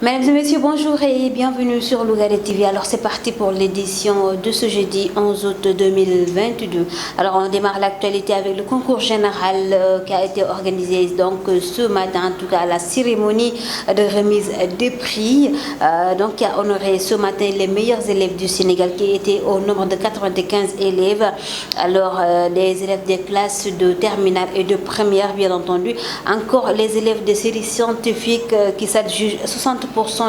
Mesdames et messieurs, bonjour et bienvenue sur Lougaré TV. Alors c'est parti pour l'édition de ce jeudi 11 août 2022. Alors on démarre l'actualité avec le concours général qui a été organisé donc ce matin, en tout cas la cérémonie de remise des prix donc qui a honoré ce matin les meilleurs élèves du Sénégal qui étaient au nombre de 95 élèves. Alors les élèves des classes de terminale et de première bien entendu, encore les élèves de série scientifique qui s'adjugent 60%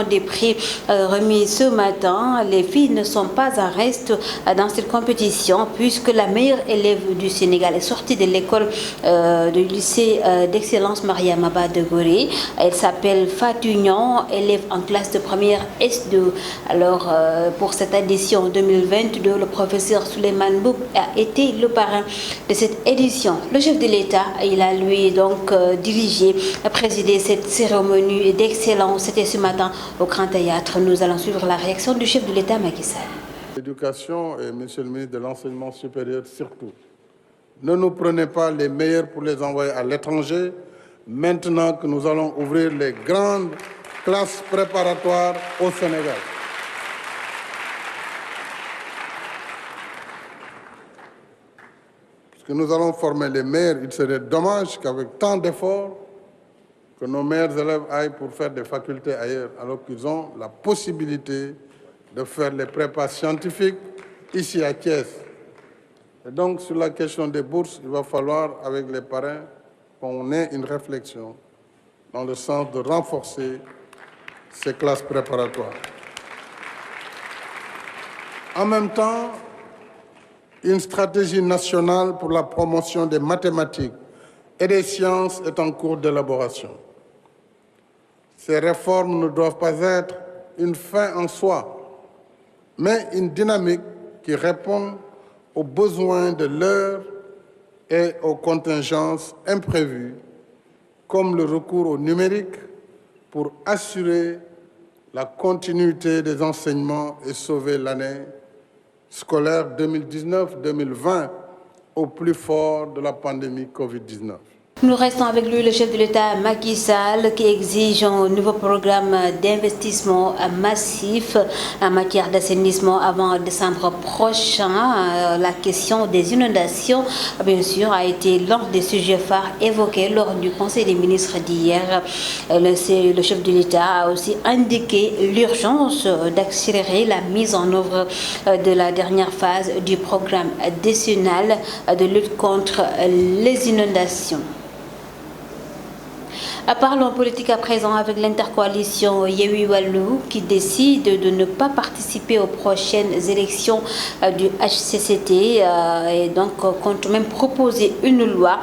des prix remis ce matin. Les filles ne sont pas en reste dans cette compétition puisque la meilleure élève du Sénégal est sortie de l'école du lycée d'excellence Mariama Ba de Gorée. Elle s'appelle Fatou Niang, élève en classe de première S2. Alors pour cette édition 2022, le professeur Souleymane Boub a été le parrain de cette édition. Le chef de l'État, il a lui donc dirigé, présidé cette cérémonie d'excellence. C'était ce matin au Grand Théâtre. Nous allons suivre la réaction du chef de l'État, Macky Sall. L'éducation et monsieur le ministre de l'enseignement supérieur surtout, ne nous prenez pas les meilleurs pour les envoyer à l'étranger, maintenant que nous allons ouvrir les grandes classes préparatoires au Sénégal. Parce que nous allons former les meilleurs, il serait dommage qu'avec tant d'efforts, que nos meilleurs élèves aillent pour faire des facultés ailleurs, alors qu'ils ont la possibilité de faire les prépas scientifiques ici à Thiès. Et donc, sur la question des bourses, il va falloir, avec les parrains, qu'on ait une réflexion dans le sens de renforcer ces classes préparatoires. En même temps, une stratégie nationale pour la promotion des mathématiques et des sciences est en cours d'élaboration. Ces réformes ne doivent pas être une fin en soi, mais une dynamique qui répond aux besoins de l'heure et aux contingences imprévues, comme le recours au numérique pour assurer la continuité des enseignements et sauver l'année scolaire 2019-2020 au plus fort de la pandémie Covid-19. Nous restons avec lui, le chef de l'État Macky Sall, qui exige un nouveau programme d'investissement massif en matière d'assainissement avant décembre prochain. La question des inondations, bien sûr, a été l'un des sujets phares évoqués lors du Conseil des ministres d'hier. Le chef de l'État a aussi indiqué l'urgence d'accélérer la mise en œuvre de la dernière phase du programme décennal de lutte contre les inondations. Parlons politique à présent avec l'intercoalition Yewwi Wallu qui décide de ne pas participer aux prochaines élections du HCCT et donc compte même proposer une loi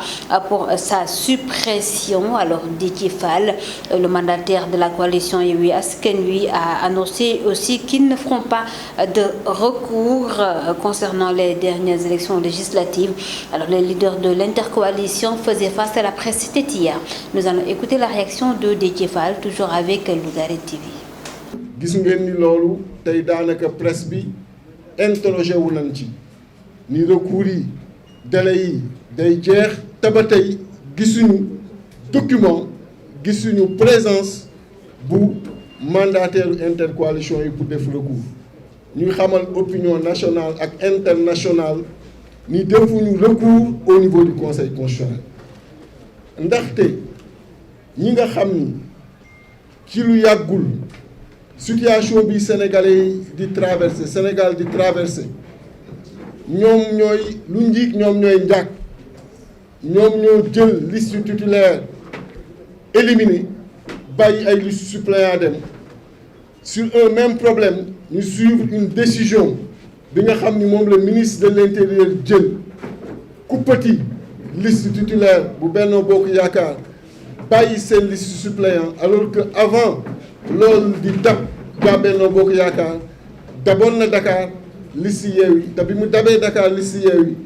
pour sa suppression. Alors Déthié Fall, le mandataire de la coalition Yewwi Askan Wi, a annoncé aussi qu'ils ne feront pas de recours concernant les dernières élections législatives. Alors les leaders de l'intercoalition faisaient face à la presse, c'était hier. Nous allons écouter la réaction de Déthié Fall, toujours avec Lougaré TV. gis ngeen ni loolu tey daanaka presse bi interrogé wu nañ ci ni recours yi délai yi day jeex te ba tey gisuñu document gisuñu présence bu mandataire intercoalition yi pour def recours ñuy xamal opinion nationale ak internationale ni defuñu recours au niveau du conseil constitutionnel ndaxte ñi nga xam ni ci lu yàggul situation bi sénégalais di traversé Sénégal di traversé ñoom ñooy lu njiig ñoom ñooy njàkk ñoom ñoo jël liste titulaire éliminé bàyyi ay liste suppléant dem sur un même problème ñu suivre une décision bi nga xam ni moom le ministre de l'intérieur jël kuppati liste titulaire bu Benno Bokk Yaakaar bàyyi seen liste suppléant alors que avant loolu di dab waa Benno Bokk Yaakaar daboon na Dakar liste Yewwi te bi mu dabee Dakar liste Yewwi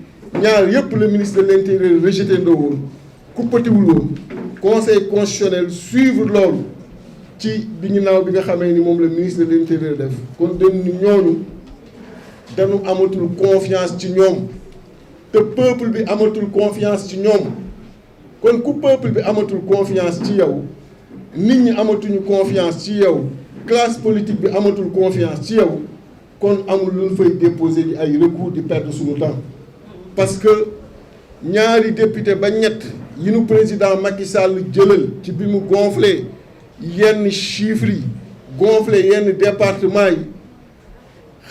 ñaar yëpp le ministre de l'intérieur rejeté ndoo woon kuppatiwul woon conseil constitutionnel suivre loolu ci bi ginnaaw bi nga xamee ni moom le ministre de l'intérieur def kon dañu ñooñu dañu amatul confiance ci ñoom te peuple bi amatul confiance ci ñoom kon ku peuple bi amatul confiance ci yow nit ñi amatuñu confiance ci yow classe politique bi amatul confiance ci yow kon amul lu ñu fay déposer di ay recours di perdre suñu temps parce que ñaari député ba ñett yi nu président Macky Sall jëlal ci bi mu gonflé yenn chiffres yi gonflé yenn département yi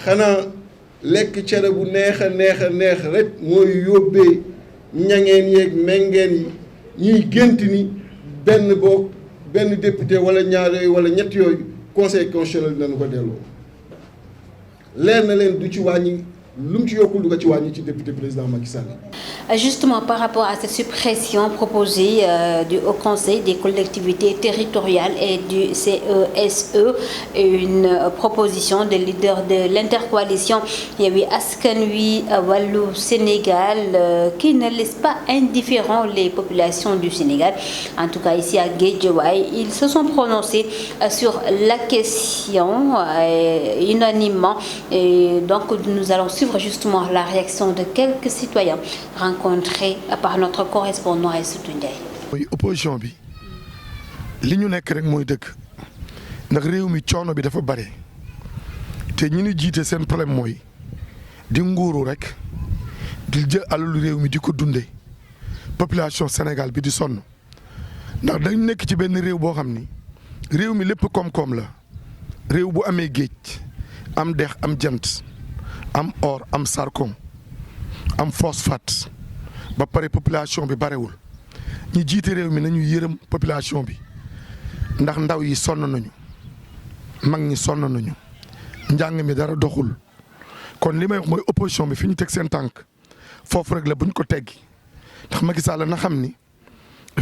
xanaa lekk cere bu neex a neex rek mooy yóbbee ñangeen yeeg mengeen yi ñuy gént ni benn député wala ñaar yooyu wala ñett yooyu conseil constitutionnel dinañu ko delloo leer na leen du ci wàññi lu mu ci yokkul du ko ci wàññi ci député président Macky Sall. Justement, par rapport à cette suppression proposée du Haut Conseil des collectivités territoriales et du CESE, une proposition des leaders de l'intercoalition Yewwi Askan Wi Wallu Sénégal qui ne laisse pas indifférents les populations du Sénégal. En tout cas, ici à Guédiawaye, ils se sont prononcés sur la question unanimement. Et donc, nous allons suivre justement la réaction de quelques citoyens rencontrés par notre correspondant Aïssatou Ndiaye. mooy opposition bi li ñu nekk rek mooy dëgg ndax réew mi coono bi dafa bare te ñi ñu jiite seen problème mooy di nguuru rek di jël alalu réew mi di ko dundee population Sénégal bi di sonn ndax dañ nekk ci benn réew boo xam ni réew mi lépp koom-koom la réew bu amee géej am dex am jant am or am sarcom am phosphate ba pare population bi barewul ñi jiite réew mi nañu yërëm population bi ndax ndaw yi sonn nañu mag ñi sonn nañu njàng mi dara doxul kon li may wax mooy opposition bi fi ñu teg seen tànk foofu rek la buñ ko teggi ndax Macky Sall na xam ni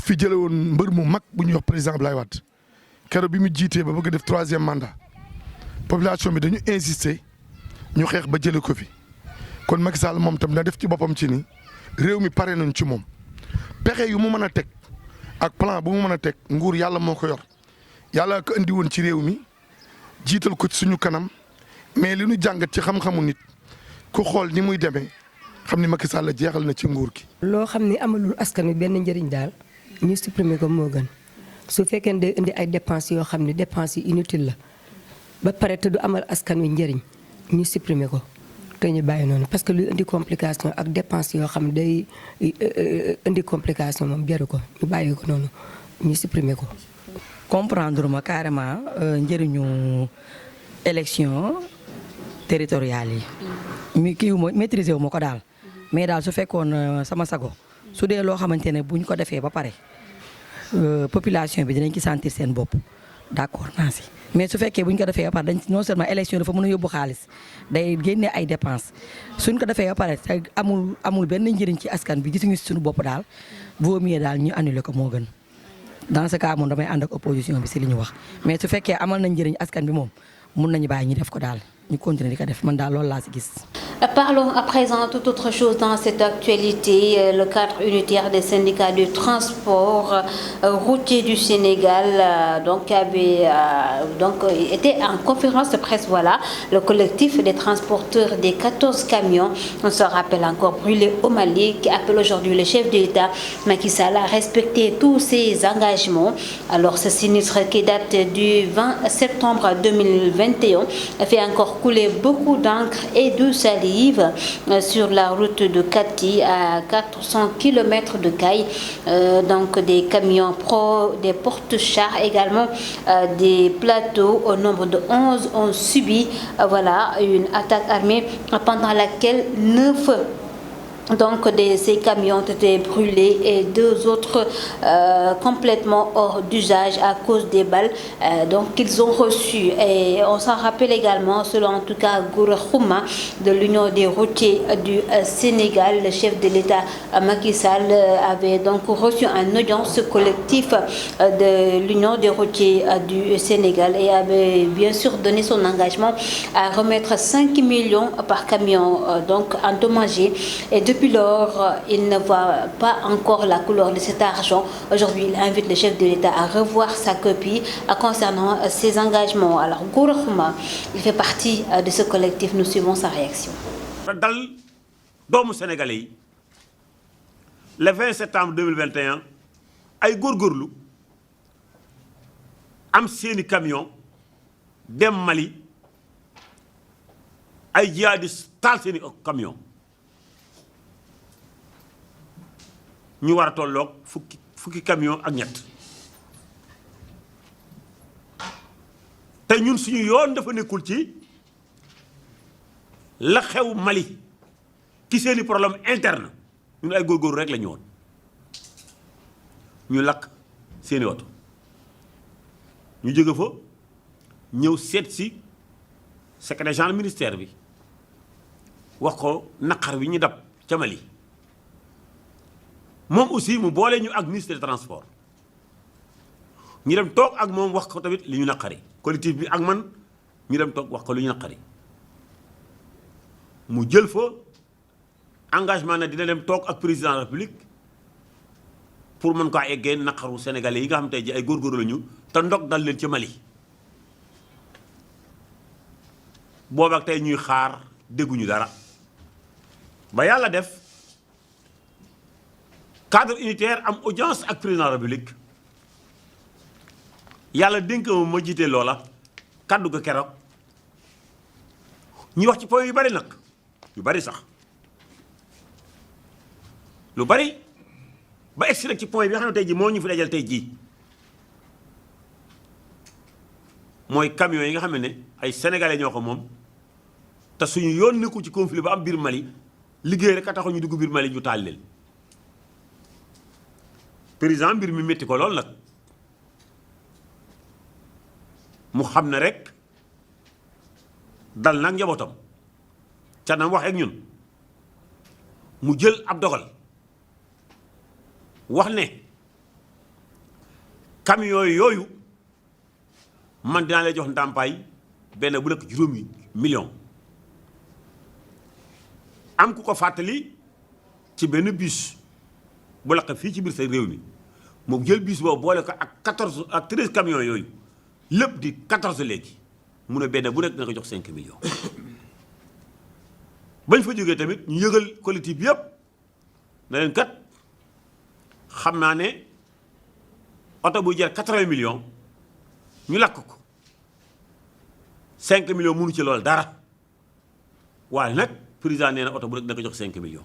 fi jële woon mbër mu mag bu ñuy wax président Abdoulaye Wade keroog bi mu jiitee ba bëgg def 3e mandat population bi dañu insister ñu xeex ba jële ko fi kon Macky Sall moom tam na def ci boppam ci ni réew mi pare nañ ci moom pexe yu mu mën a teg ak plan bu mu mën a teg nguur yàlla moo ko yor yàlla ko indi woon ci réew mi jiital ko ci suñu kanam mais li ñu jàngat ci xam-xamu nit ku xool ni muy demee xam ni Macky Sall jeexal na ci nguur gi. loo xam ni amalul askan wi benn njëriñ daal ñu supprimer ko moo gën su fekkee ne day indi ay dépenses yoo xam ne dépenses yi inutile la ba pare te du amal askan wi njëriñ ñu supprimer ko. te ñu bàyyi noonu parce que lu indi complication ak dépense yoo xam ne day indi complication moom jaru ko ñu bàyyi ko noonu ñu supprimer ko. comprendre ma carrément njëriñu élection territoriale yi. mi kii wu ma maîtriser wu ma ko daal mais daal su fekkoon sama sago su dee loo xamante ne bu ñu ko defee ba pare population bi dinañ ci sentir seen bopp d'accord naa si. mais su fekkee bu ñu ko defee ba pare dañ non seulement élection dafa mën a yóbbu xaalis day génne ay dépenses suñ ko defee ba pare te amul benn njëriñ ci askan bi gisuñu si suñu bopp daal vaut mieux daal ñu annuler ko moo gën dans ce cas moom damay ànd ak opposition bi si li ñu wax mais su fekkee amal na njëriñ askan bi moom mun nañu bàyyi ñu def ko daal ñu continuer di ko def man daal loolu laa si gis. Parlons à présent toute autre chose dans cette actualité. Le cadre unitaire des syndicats du transport routier du Sénégal était en conférence de presse. Voilà, le collectif des transporteurs des 14 camions, on se rappelle encore, brûlés au Mali, qui appelle aujourd'hui le chef de l'État, Macky Sall, à respecter tous ses engagements. Alors, ce sinistre qui date du 20 septembre 2021 fait encore couler beaucoup d'encre et de salive sur la route de Kati à 400 km de Caille. Donc des camions des porte-chars également, des plateaux au nombre de 11 ont subi une attaque armée pendant laquelle 9 de ces camions ont été brûlés et 2 autres complètement hors d'usage à cause des balles qu'ils ont reçues. Et on s'en rappelle également, selon en tout cas Gora Khouma de l'Union des routiers du Sénégal, le chef de l'État Macky Sall avait donc reçu un audience collectif de l'Union des routiers du Sénégal et avait bien sûr donné son engagement à remettre 5 millions par camion endommagé. Et depuis lors, il ne voit pas encore la couleur de cet argent. Aujourd'hui, il invite le chef de l'État à revoir sa copie concernant ses engagements. Alors, Gora Khouma, il fait partie de ce collectif. Nous suivons sa réaction. dal doomu sénégalais yi le 20 septembre 2021 ay góorgóorlu am seeni camion dem Mali ay jihadistes taal seeni camion ñu war a tolloog fukki camion ak ñett te ñun suñu yoon dafa nekkul ci la xew Mali ki seeni problème interne ñun ay góorgóorlu rek la ñu woon ñu lakk seeni oto ñu jóge fa ñëw seet si secrétaire général ministère bi wax ko naqar wi ñu dab ca Mali moom aussi mu boole ñu ak ministre des transports ñu dem toog ak moom wax ko tamit li ñu naqari collectif bi ak man ñu dem toog wax ko li ñu naqari mu jël fa engagement ne dina dem toog ak président de la République pour mën ko eggee naqaru sénégalais yi nga xam tey ji ay góorgóorlu lañu te ndog dal leen ci Mali boobu ak tey ñuy xaar dégguñu dara ba yàlla def cadre unitaire am audience ak président de la République yàlla dénk ma jiite loola kàddu ko keroog ñu wax ci point yu bari nag yu bari sax lu bari ba egsi nag ci point bi nga xam ne tey jii moo ñu fi dajal tey jii mooy camion yi nga xam ne ay sénégalais ñoo ko moom te suñu yoon nekku ci conflit ba am biir Mali liggéey rek a taxaw ñu dugg biir Mali ñu taal leen président mbir mi métti ko lool nag mu xam ne rek dal nag njabootam ca nam wax ak ñun mu jël ab dogal wax ne camion yooyu man dinaa lay jox ndàmpaay benn bu nekk juróomi million am ku ko fàttali ci benn bus bu lakk fii ci biir sa réew mi moom jël bus boobu boole ko ak 14 ak 13 camions yooyu lépp di 14 léegi mu ne benn bu nekk dina ko jox 5 millions bañ fa jógee tamit ñu yëgal collectif bi yëpp na leen kat xam naa ne oto buy jar 80 millions ñu lakk ko 5 millions mënu ci loolu dara waaye nag président nee na oto bu nekk dina ko jox 5 millions.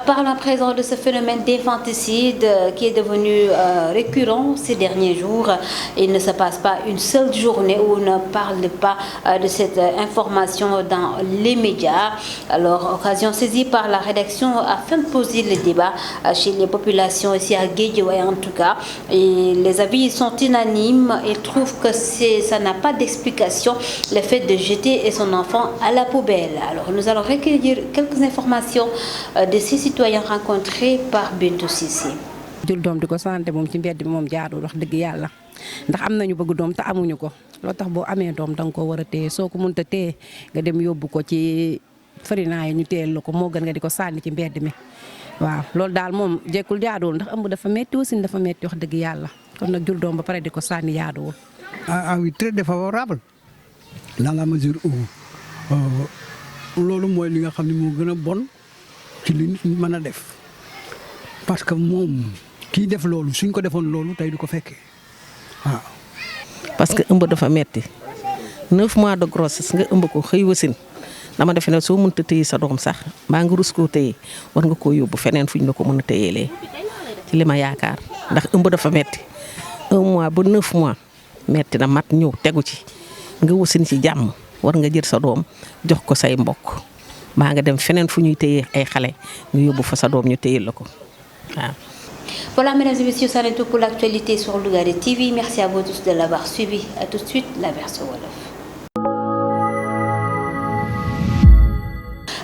Parlons à présent de ce phénomène d'infanticide qui est devenu récurrent ces derniers jours. Il ne se passe pas une seule journée où on ne parle pas de cette information dans les médias. Alors, occasion saisie par la rédaction afin de poser le débat chez les populations ici à Guédiawaye en tout cas. Et les avis sont unanimes. Ils trouvent que ça n'a pas d'explication, le fait de jeter son enfant à la poubelle. Alors, nous allons recueillir quelques informations de ces citoyens rencontrés par Bintou Cissé. jël doom di ko santé moom ci mbedd bi moom jaadul wax dëgg yàlla ndax am nañu bëgg doom te amuñu ko loo tax boo amee doom da nga ko war a téye soo ko mënta téye nga dem yóbbu ko ci farina yi ñu téyel la ko moo gën nga di ko sànni ci mbedd mi waaw loolu daal moom jekkul jaaduwul ndax ëmb dafa metti aussi dafa metti wax dëgg yàlla kon nag jël doom ba pare di ko sànni jaaduwul. Ah oui, très défavorable dans la mesure où loolu mooy li nga xam ne moo gën a bon ci li nit mën a def parce que moom kii def loolu suñ ko defoon loolu tey du ko fekkee waaw. parce que ëmb dafa metti 9 mois de grossesse nga ëmb ko xëy wasin dama defe ne soo mënta téye sa doom sax mbaa nga rus koo téye war nga koo yóbbu feneen fuñ la ko mën a téyelee ci li ma yaakaar ndax ëmb dafa metti 1 mois ba 9 mois metti na mat ñëw tegu ci nga wasin ci jàmm war nga jël sa doom jox ko say mbokk maa nga dem feneen fu ñuy téye ay xale nga yóbbu fa sa doom ñu téyel la ko waaw. Voilà, mesdames et messieurs, ça n'est tout pour l'actualité sur Lougaré TV. Merci à vous tous de l'avoir suivi. À tout de suite, la version Wolof.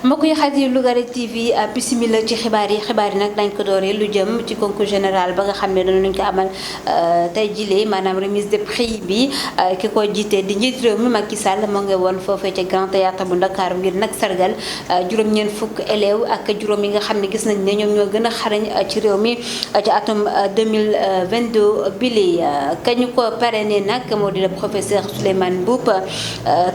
mbokk yi xarit yi Lougaré TV bismillah ci xibaar yi nag dañ ko dooree lu jëm ci concours général ba nga xam ne danañ ko amal tey jilee maanaam remise de prix bi ki ko jiite di njiit réew mi Macky Sall moo ngi woon foofee ca Grand Théâtre bu Ndakaaru ngir nag sargal juróom-ñeent fukk élèves ak juróom yi nga xam ne gis nañ ne ñoom ñoo gën a xarañ ci réew mi ci atum 2022 bile kañu ko parrainé nag moo di le professeur Souleymane Mboup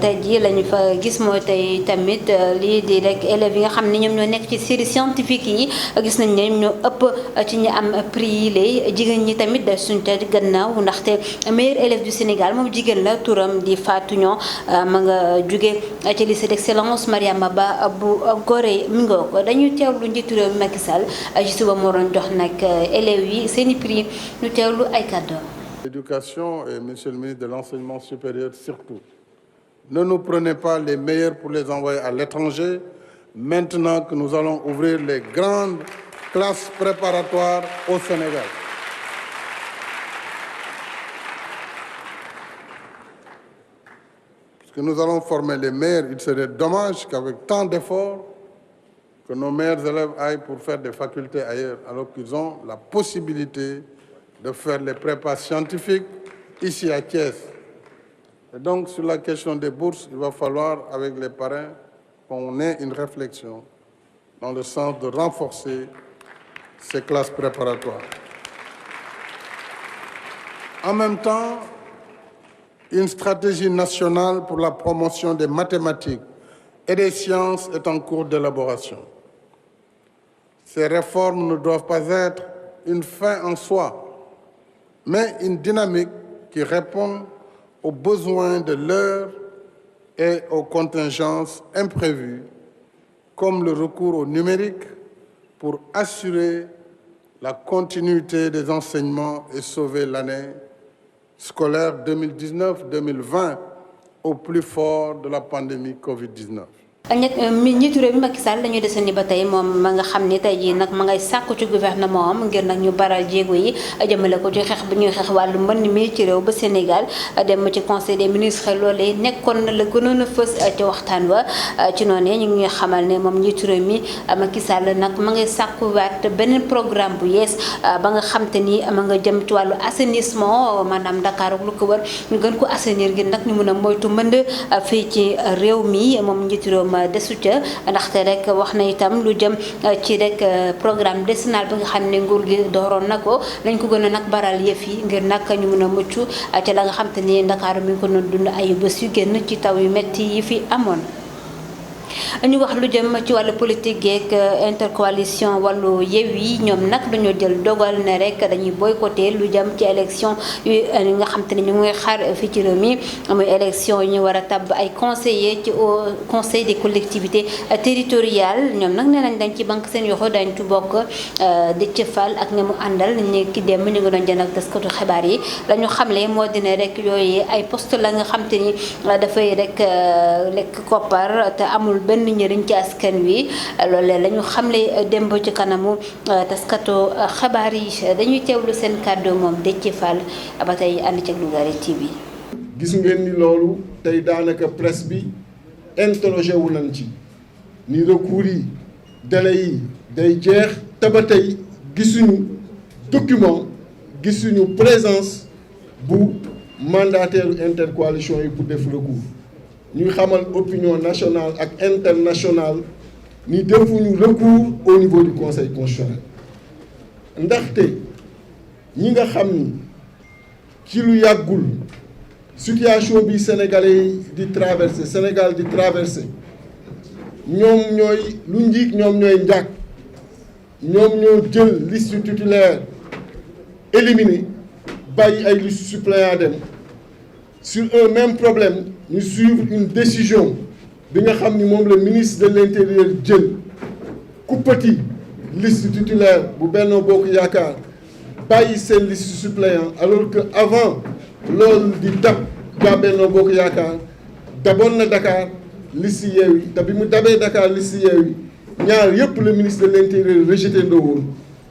tey jii lañu fa gis mooy tey tamit lii di rek rek élèves yi nga xam ne ñoom ñoo nekk ci série scientifique yi gis nañ ne ñoo ëpp ci ñi am prix yi lay jigéen ñi tamit suñ te gannaaw ndaxte meilleur élève du Sénégal moom jigéen la turam di Fatou Niang ma nga jóge ci lycée d'excellence Mariama Ba bu Gorée mi nga ko dañuy teewlu njiitu réew mi Macky Sall ci suba moo doon jox nag élèves yi seeni prix ñu teewlu ay kàddu. L'éducation et monsieur le ministre de l'enseignement supérieur surtout, ne nous prenez pas les meilleurs pour les envoyer à l'étranger maintenant que nous allons ouvrir les grandes classes préparatoires au Sénégal. Parce que nous allons former les meilleurs, il serait dommage qu'avec tant d'efforts, que nos meilleurs élèves aillent pour faire des facultés ailleurs, alors qu'ils ont la possibilité de faire les prépas scientifiques ici à Thiès. Et donc, sur la question des bourses, il va falloir, avec les parrains, qu'on ait une réflexion dans le sens de renforcer ces classes préparatoires. En même temps, une stratégie nationale pour la promotion des mathématiques et des sciences est en cours d'élaboration. Ces réformes ne doivent pas être une fin en soi, mais une dynamique qui répond aux besoins de l'heure et aux contingences imprévues, comme le recours au numérique pour assurer la continuité des enseignements et sauver l'année scolaire 2019-2020 au plus fort de la pandémie Covid-19. njiitu réew mi Macky Sall dañuy desandi ba tey moom ma nga xam ne tey jii nag ma ngay sàkku ci gouvernement am ngir nag ñu baral jéego yi jëmale ko ci xeex bi ñuy xeex wàllu mbënn mi ci réew ba Sénégal dem ci conseil des ministres loolee nekkoon na la gënoon a fës ci waxtaan wa ci noonu ñu ngi xamal ne moom njiitu réew mi Macky Sall nag ma ngay sàkkuwaat beneen programme bu yees ba nga xam te ni ma nga jëm ci wàllu assainissement maanaam Dakar ak lu ko wër ñu gën ko assainir ngir nag ñu mën a moytu mbënd fii ci réew mi moom njiitu réew desu ca ndaxte rek wax na itam lu jëm ci rek programme décennal bi nga xam ne nguur gi dooroon na ko nañ ko gën a nag baral yëf yi ngir nag ñu mën a mucc ca la nga xam te ni Ndakaaru mi ngi ko doon dund ay bés yu génn ci taw yu metti yi fi amoon. ñu wax lu jëm ci wàllu politique geek intercoalition wàllu Yewwi ñoom nag dañoo jël dogal ne rek dañuy boycotté lu jëm ci élection yu nga xam te ne ñu ngi xaar fii ci réew mi muy élection yi ñu war a tabb ay conseillers ci au conseil des collectivités territoriales ñoom nag nee nañ dañ ci banque seen yoxo dañ ci bokk Déthié Fall ak nga mu àndal ni ki dem ñu ngi doon jënd ak taskatu xibaar yi la ñu xamle moo dina rek yooyu ay poste la nga xam te ni dafay rek lekk koppar te amul benn njëriñ ci askan wi loolee la ñu xamle démb ci kanamu taskatu xabaar yi dañuy teewlu seen kàddu moom Déthié Fall ba tey ànd ci Lougaré TV. gis ngeen ni loolu tey daanaka presse bi interrogé wu nañ ci ni recours yi délai yi day jeex te ba tey gisuñu document gisuñu présence bu mandataire intercoalition yi pour def recours. ñuy xamal opinion nationale ak internationale ni defuñu recours au niveau du conseil constitutionnel ndaxte ñi nga xam ni ci lu yàggul situation bi sénégalais yi di traversé Sénégal di traversé ñoom ñooy lu njiig ñoom ñooy njàkk ñoom ñoo jël liste titulaire éliminé bàyyi ay liste suppléant dem sur un même problème ñu suivre une décision bi nga xam ni moom le ministre de l'intérieur jël kuppati liste titulaire bu Benno Bokk Yaakaar bàyyi seen liste suppléant alors que avant loolu di dab waa Benno Bokk Yaakaar daboon na Dakar liste Yewwi te bi mu dabee Dakar liste Yewwi ñaar yëpp le ministre de l'intérieur rejeté ndoo woon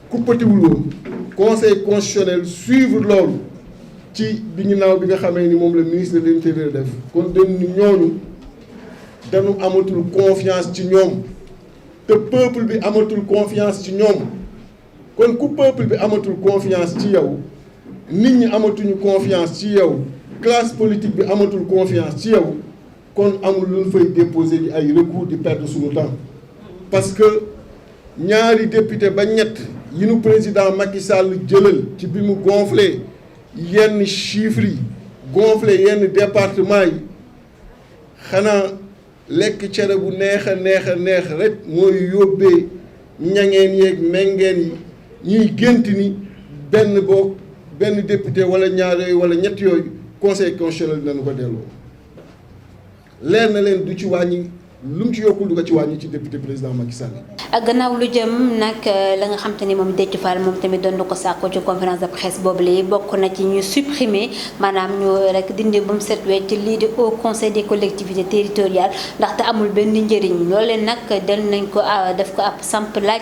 kuppatiwul woon conseil constitutionnel suivre loolu ci bi ñu naaw bi nga xamee ni moom le ministre de l'intérieur def kon dañu ñooñu dañu amatul confiance ci ñoom te peuple bi amatul confiance ci ñoom kon ku peuple bi amatul confiance ci yow nit ñi amatuñu confiance ci yow classe politique bi amatul confiance ci yow kon amul lu ñu fay déposer di ay recours di perdre suñu temps parce que ñaari député ba ñett yi nu président Macky Sall jëlal ci bi mu gonflé yenn chiffres yi gonflé yenn département yi xanaa lekk cere bu neex a neex rek mooy yóbbee ñangeen yeeg mengeen yi ñuy gént ni benn député wala ñaar yooyu wala ñett yooyu conseil constitutionnel dinañu ko delloo leer na leen du ci wàññi lu mu ci yokkul du ko ci wàññi ci député président Macky Sall. ak gannaaw lu jëm nag la nga xam te ni moom Déthié Fall moom tamit doon na ko sàkko ci conférence de presse boobu la bokk na ci ñu supprimer maanaam ñu rek dindi ba mu set wecc ci lii di Haut Conseil des collectivités territoriales ndaxte amul benn njëriñ loolee nag del nañ ko def ko ab samp laaj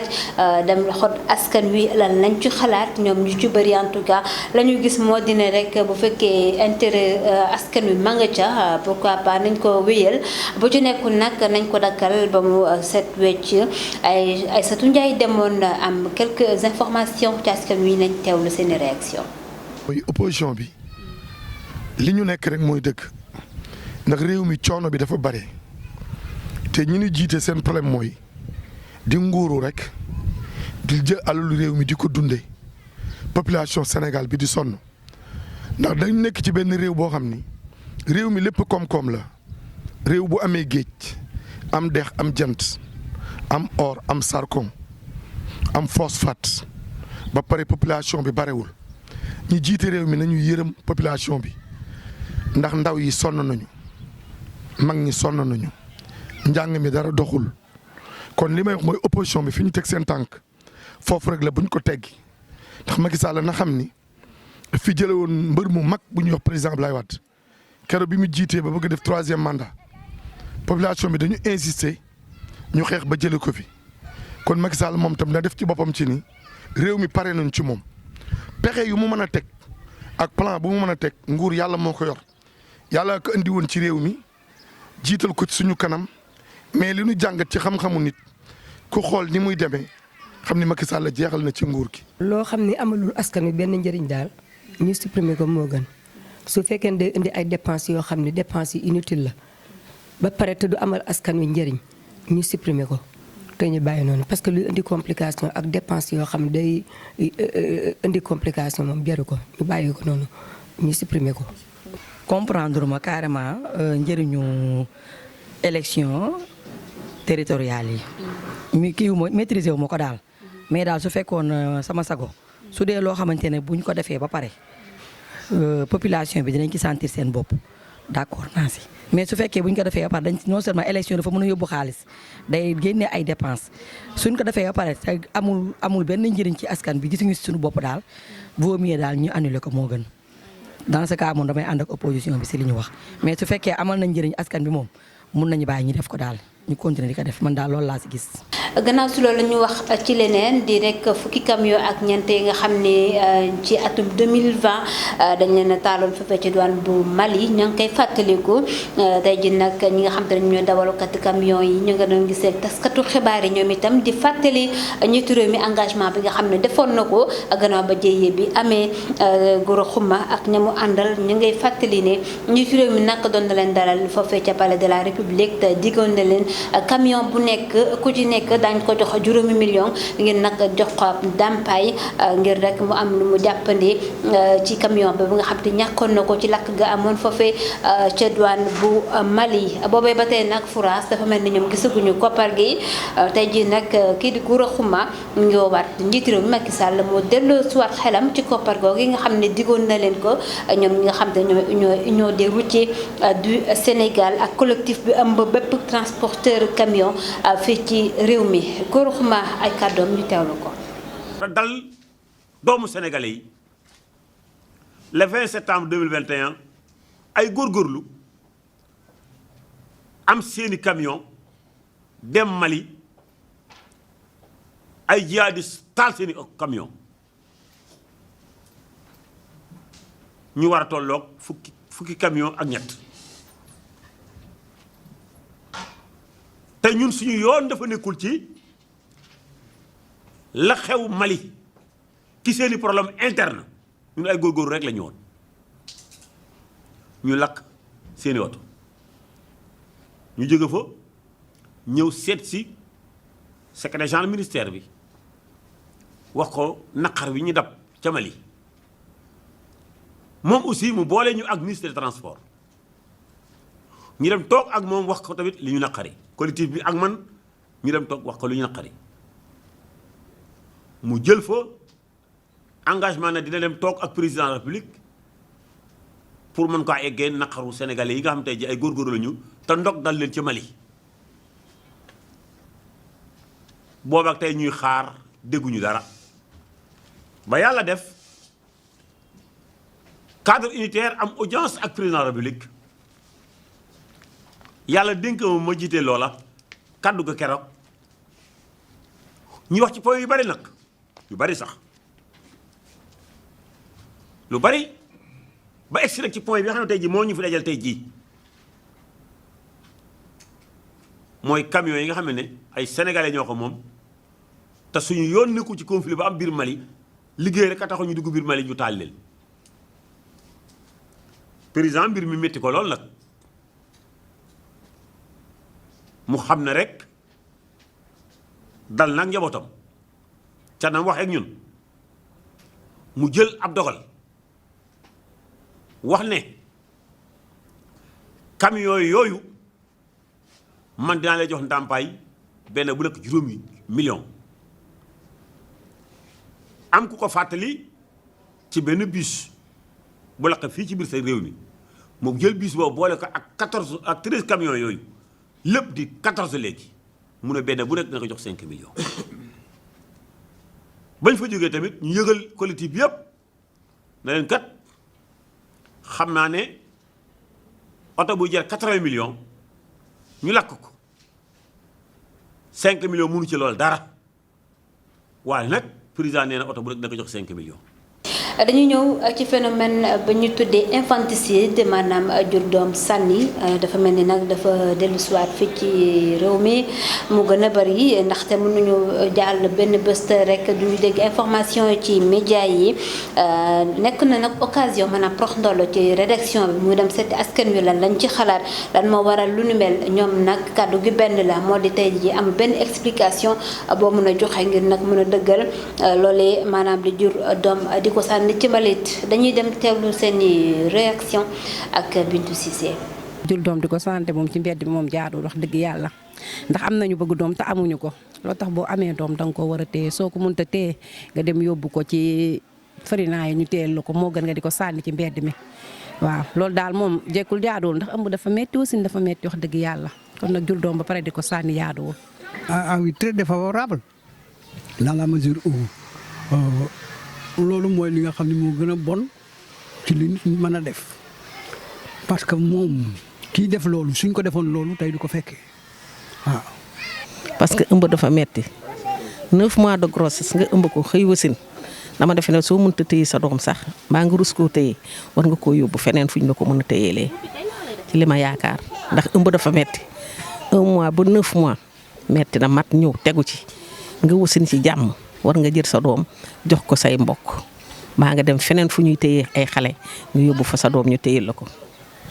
dem xot askan wi lan lañ ci xalaat ñoom ñu ci bëri en tout cas la ñu gis moo dina rek bu fekkee intérêt askan wi ma nga ca pourquoi pas nañ ko wéyal bu ci nekkul nag nañ ko dakkal ba mu set wecc ay Aïssatou Ndiaye demoon am quelques informations ci askan wi nañ teewlu seen réaction. mooy opposition bi li ñu nekk rek mooy dëgg ndax réew mi coono bi dafa bare te ñi ñu jiite seen problème mooy di nguuru rek di jël alalu réew mi di ko dundee population Sénégal bi di sonn ndax dañ nekk ci benn réew boo xam ni réew mi lépp koom-koom la réew bu amee géej am dex am jant am or am sarcom am phosphate ba pare population bi barewul ñi jiite réew mi nañu yërëm population bi ndax ndaw yi sonn nañu mag ñi sonn nañu njàng mi dara doxul kon li may wax mooy opposition bi fi ñu teg seen tànk foofu rek la buñ ko teggi ndax Macky Sall na xam ni fi jële woon mbër mu mag bu ñuy wax président Abdoulaye Wade keroog bi mu jiitee ba bëgg def 3e mandat population bi dañu insister ñu xeex ba jële ko fi kon Macky Sall moom tam na def ci boppam ci ni réew mi pare nañ ci moom pexe yu mu mën a teg ak plan bu mu mën a teg nguur yàlla moo ko yor yàlla ko indi woon ci réew mi jiital ko ci suñu kanam mais li ñu jàngat ci xam-xamu nit ku xool ni muy demee xam ni Macky Sall jeexal na ci nguur gi. loo xam ni amalul askan wi benn njëriñ daal ñu supprimer ko moo gën su fekkee day indi ay dépenses yoo xam ne dépenses yi inutile la ba pare te du amal askan wi njëriñ ñu supprimer ko te ñu bàyyi noonu parce que lu indi complication ak dépenses yoo xam ne day indi complication moom jaru ko ñu bàyyi ko noonu ñu supprimer ko. comprendre ma carrément njëriñu élection territoriale yi. mi kii wu ma maîtriser wu ma ko daal mais daal su fekkoon sama sago su dee loo xamante ne buñ ko defee ba pare population bi dinañ ci sentir seen bopp d'accord naa si. mais su fekkee buñ ko defee ba pare dañ non seulement élection dafa mën a yóbbu xaalis day génne ay dépenses suñ ko defee ba pare te amul benn njëriñ ci askan bi gisuñu si suñu bopp daal vaut mieux daal ñu annuler ko moo gën. dans ce cas moom damay ànd ak opposition bi si li ñu wax mais su fekkee amal nañ njëriñ askan bi moom mun nañu bàyyi ñu def ko daal ñu continuer di ko def man daal loolu laa si gis. gannaaw si loolu ñu wax ci leneen di rek fukki camion ak ñeent yi nga xam ne ci atum 2020 dañ leen a taaloon fa ci douane bu Mali ña ngi koy fàttaliku tey ji nag ñi nga xam te ne ñooy dawalkati camion yi ñu nga doon gisee taskatu xibaar yi ñoom itam di fàttali njiitu réew mi engagement bi nga xam ne defoon na ko gannaaw ba jëyee bi amee Gora Khouma ak ña mu àndal ñu ngay fàttali ne njiitu réew mi nag doon na leen dalal foofee ca palais de la République te diggoon na leen camion bu nekk ku ci nekk daañu ko jox 5 millions ngir nag jox ko dàmpaay ngir rek mu am lu mu jàppandi ci camion bi nga xam te ñàkkoon na ko ci lakk ga amoon foofee ca douane bu Mali boobee ba tey nag France dafa mel ni ñoom gisaguñu koppar gi tey jii nag kii di Gora Khouma ñëwaat njiitu réew mi Macky Sall moo delloo suwaat xelam ci koppar googu yi nga xam ne diggoon na leen ko ñoom ñi nga xam te ñooy union des routiers du Sénégal ak collectif bi ëmb bépp transporteur camion fii ci réew mi Gora Khouma ay kàddoom ñu teewlu ko. dal doomu sénégalais yi le 20 septembre 2021 ay góorgóorlu am seeni camion dem Mali ay jihadistes taal seeni camion ñu war a tolloog fukki camion ak ñett te ñun suñu yoon dafa nekkul ci la xew Mali ki seeni problème interne ñun ay góorgóorlu rek la ñu woon ñu lakk seeni oto ñu jóge fa ñëw seet si secrétaire général ministère bi wax ko naqar wi ñu dab ca Mali moom aussi mu boole ñu ak ministre des transports ñu dem toog ak moom wax ko tamit li ñu naqari collectif bi ak man ñu dem toog wax ko li ñu naqari mu jël fa engagement ne dina dem toog ak président de la République pour mën ko eggee naqaru sénégalais yi nga xam tey ji ay góorgóorlu lañu te ndog dal leen ci Mali boobu ak tey ñuy xaar dégguñu dara ba yàlla def cadre unitaire am audience ak président de la République yàlla dénk ma jiite loola kaddu ga keroog ñu wax ci point yu bari nag yu bari sax lu bari ba egsi nag ci point bi nga xam ne tey jii moo ñu fi dajal tey jii mooy camion yi nga xam ne ay sénégalais ñoo ko moom te suñu yoon nekku ci conflit ba am biir Mali liggéey rek a taxu ñu dugg biir Mali ñu taal leen président mbir mi métti ko lool nag mu xam ne rek dal nag njabootam ca na wax ak ñun mu jël ab dogal wax ne camion yooyu man dinaa lay jox ndàmpaay benn bu nekk 5 millions am ku ko fàttali ci benn bus bu lakk fii ci biir sa réew mi moom jël bus boobu boole ko ak 13 camions yooyu lépp di 14 léegi mu ne benn bu nekk dina ko jox 5 millions bañ fa jógee tamit ñu yëgal collectif bi yëpp na leen kat xam naa ne oto buy jar 80 millions ñu lakk ko 5 millions mënu ci loolu dara waaye nag président nee na oto bu nekk dina ko jox 5 millions. dañu ñëw ci phénomène ba ñu tuddee infanticide maanaam jur doom sànni dafa mel ni nag dafa dellusiwaat fii ci réew mi mu gën a bari ndaxte mënuñu jàll benn bés rek duñu dégg information ci média yi nekk na nag occasion maanaam prox ndollo ci rédaction bi muy dem seeti askan wi lan lañ ci xalaat lan moo waral lu nu mel ñoom nag kàddu gi benn la moo di tey ji am benn explication boo mën a joxe ngir nag mën a dëggal loolee maanaam di jur doom di ko sànni ci mbalit dañuy dem teewlu seeni réaction ak Bintou Cissé. jul doom di ko santé moom ci mbedd bi moom jaadul wax dëgg yàlla ndax am nañu bëgg doom te amuñu ko loo tax boo amee doom danga ko war a téye soo ko mënta téye nga dem yóbbu ko ci farina yi ñu téyel la ko moo gën nga di ko sànni ci mbedd mi waaw loolu daal moom jekkul jaaduwul ndax ëmb dafa metti aussi dafa metti wax dëgg yàlla kon nag jul doom ba pare di ko sànni jaaduwul. Ah oui, très défavorable dans la mesure où loolu mooy li nga xam ne moo gën a bon ci li nit mën a def parce que moom kii def loolu suñ ko defoon loolu tey du ko fekkee waaw. parce que ëmb dafa metti 9 mois de grossesse nga ëmb ko xëy wasin dama defe ne soo mënta téye sa doom sax mbaa nga rus koo téye war nga koo yóbbu feneen fuñ la ko mën a téyelee ci li ma yaakaar ndax ëmb dafa metti 1 mois ba 9 mois metti na mat ñëw tegu ci nga wasin ci jàmm. war nga jël sa doom jox ko say mbokk maa nga dem feneen fu ñuy téye ay xale nga yóbbu fa sa doom ñu téyel la ko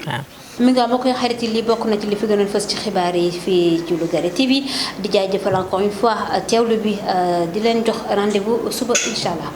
waaw. mi nga bokk xarit yi lii bokk na ci li fi gënoon fës ci xibaar yi fii ci Lougaré TV di jaajëfal encore une fois teewlu bi di leen jox rendez-vous suba incha allah.